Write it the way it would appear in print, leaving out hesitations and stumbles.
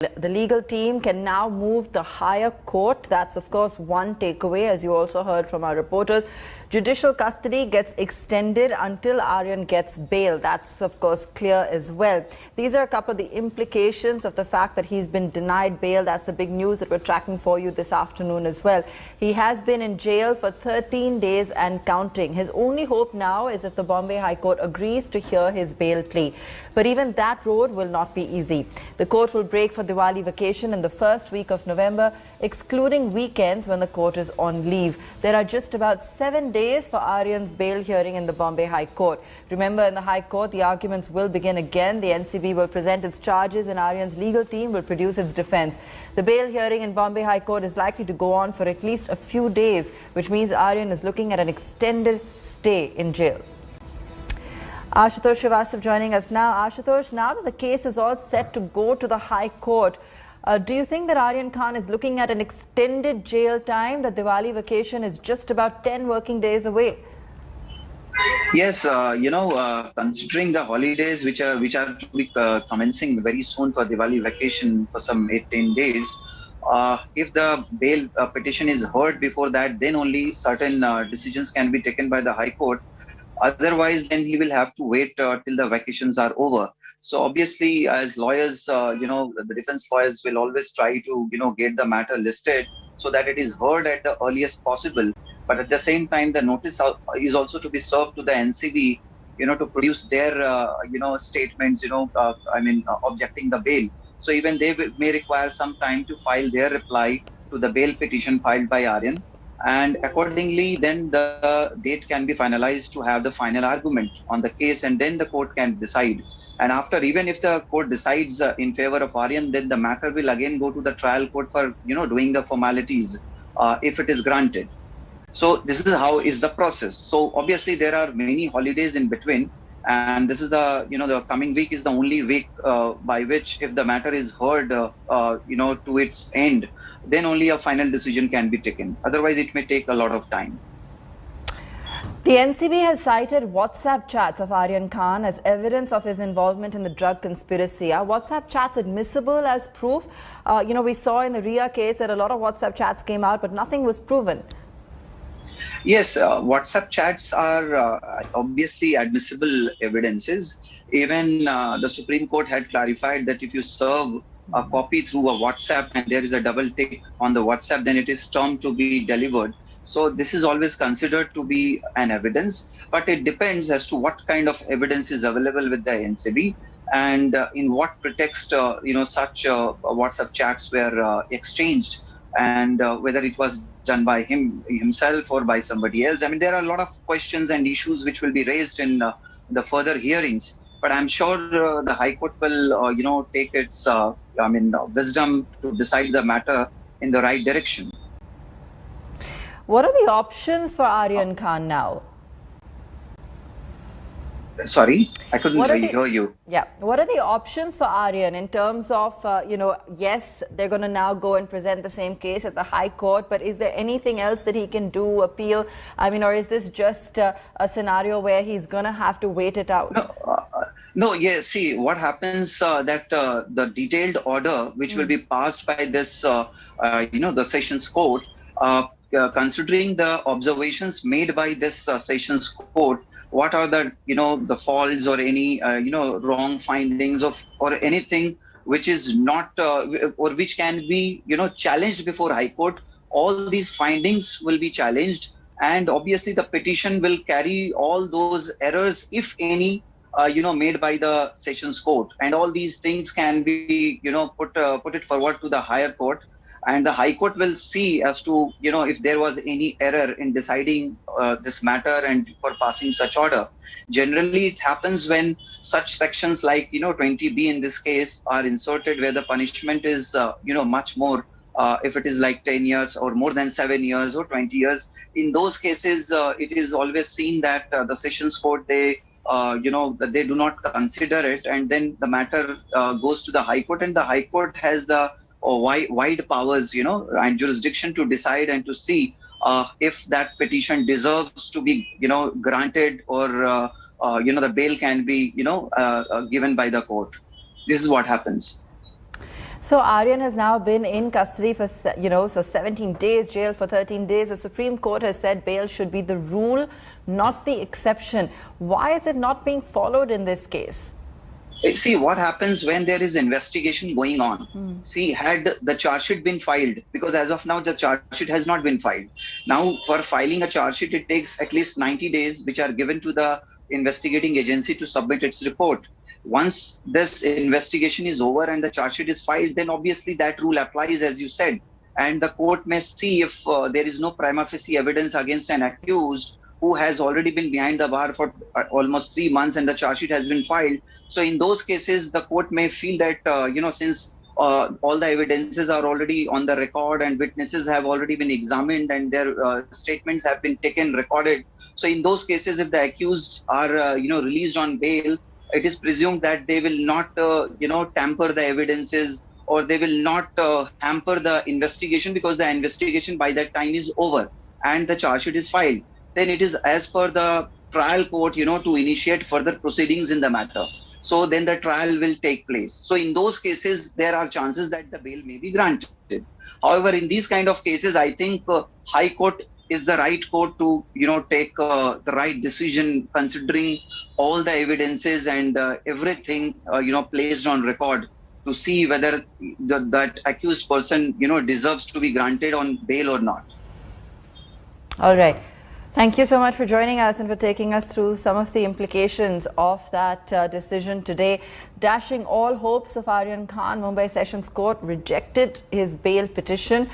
The legal team can now move the higher court. That's, of course, one takeaway, as you also heard from our reporters. Judicial custody gets extended until Aryan gets bail. That's, of course, clear as well. These are a couple of the implications of the fact that he's been denied bail. That's the big news that we're tracking for you this afternoon as well. He has been in jail for 13 days and counting. His only hope now is if the Bombay High Court agrees to hear his bail plea. But even that road will not be easy. The court will break for Diwali vacation in the first week of November, excluding weekends when the court is on leave. There are just about 7 days for Aryan's bail hearing in the Bombay High Court. Remember, in the High Court, the arguments will begin again. The NCB will present its charges and Aryan's legal team will produce its defense. The bail hearing in Bombay High Court is likely to go on for at least a few days, which means Aryan is looking at an extended stay in jail. Ashutosh Srivastava joining us now. Ashutosh, now that the case is all set to go to the High Court, do you think that Aryan Khan is looking at an extended jail time? The Diwali vacation is just about 10 working days away. Yes, considering the holidays which are to be commencing very soon for Diwali vacation for some 18 days, if the bail petition is heard before that, then only certain decisions can be taken by the High Court. Otherwise, then he will have to wait till the vacations are over. So obviously, as lawyers, the defense lawyers will always try to, get the matter listed so that it is heard at the earliest possible. But at the same time, the notice is also to be served to the NCB, to produce their, statements, objecting the bail. So even they may require some time to file their reply to the bail petition filed by Aryan. And accordingly, then the date can be finalized to have the final argument on the case, and then the court can decide. And after, even if the court decides in favor of Aryan, then the matter will again go to the trial court for, doing the formalities if it is granted. So this is how is the process. So obviously there are many holidays in between, and this is the coming week is the only week by which, if the matter is heard, to its end, then only a final decision can be taken. Otherwise, it may take a lot of time. The NCB has cited WhatsApp chats of Aryan Khan as evidence of his involvement in the drug conspiracy. Are WhatsApp chats admissible as proof? We saw in the Ria case that a lot of WhatsApp chats came out, but nothing was proven. Yes, WhatsApp chats are obviously admissible evidences. Even the Supreme Court had clarified that if you serve a copy through a WhatsApp and there is a double tick on the WhatsApp, then it is termed to be delivered. So this is always considered to be an evidence, but it depends as to what kind of evidence is available with the NCB and in what pretext, such WhatsApp chats were exchanged, and whether it was done by himself or by somebody else. I mean, there are a lot of questions and issues which will be raised in the further hearings. But I'm sure the High Court will, take its, wisdom to decide the matter in the right direction. What are the options for Aryan Khan now? Sorry, I couldn't hear you. Yeah. What are the options for Aryan in terms of, yes, they're going to now go and present the same case at the High Court, but is there anything else that he can do, appeal? I mean, or is this just a scenario where he's going to have to wait it out? No, yes. See, what happens that the detailed order, which will be passed by this, the Sessions Court, considering the observations made by this Sessions Court, what are the, the faults or any, wrong findings or anything which is not, or which can be, challenged before High Court, all these findings will be challenged. And obviously the petition will carry all those errors, if any, made by the Sessions Court. And all these things can be, put it forward to the higher court. And the High Court will see as to, if there was any error in deciding this matter and for passing such order. Generally, it happens when such sections like, 20B in this case are inserted where the punishment is, much more. If it is like 10 years or more than 7 years or 20 years. In those cases, it is always seen that the Sessions Court, they do not consider it. And then the matter goes to the High Court, and the High Court has the wide powers, and jurisdiction to decide and to see if that petition deserves to be, granted or, the bail can be, given by the court. This is what happens. So Aryan has now been in custody for, so 17 days, jail for 13 days. The Supreme Court has said bail should be the rule, not the exception. Why is it not being followed in this case? See, what happens when there is investigation going on? See, had the charge sheet been filed, because as of now, the charge sheet has not been filed. Now, for filing a charge sheet, it takes at least 90 days, which are given to the investigating agency to submit its report. Once this investigation is over and the charge sheet is filed, then obviously that rule applies, as you said. And the court may see if there is no prima facie evidence against an accused who has already been behind the bar for almost 3 months and the charge sheet has been filed. So in those cases, the court may feel that, since all the evidences are already on the record and witnesses have already been examined and their statements have been taken, recorded. So in those cases, if the accused are, released on bail, it is presumed that they will not, tamper the evidences, or they will not hamper the investigation, because the investigation by that time is over and the charge sheet is filed. Then it is as per the trial court, to initiate further proceedings in the matter. So then the trial will take place. So in those cases, there are chances that the bail may be granted. However, in these kind of cases, I think High Court is the right court to, take the right decision, considering all the evidences and everything, placed on record, to see whether that accused person, deserves to be granted on bail or not. All right. Thank you so much for joining us and for taking us through some of the implications of that decision today. Dashing all hopes of Aryan Khan, Mumbai Sessions Court rejected his bail petition.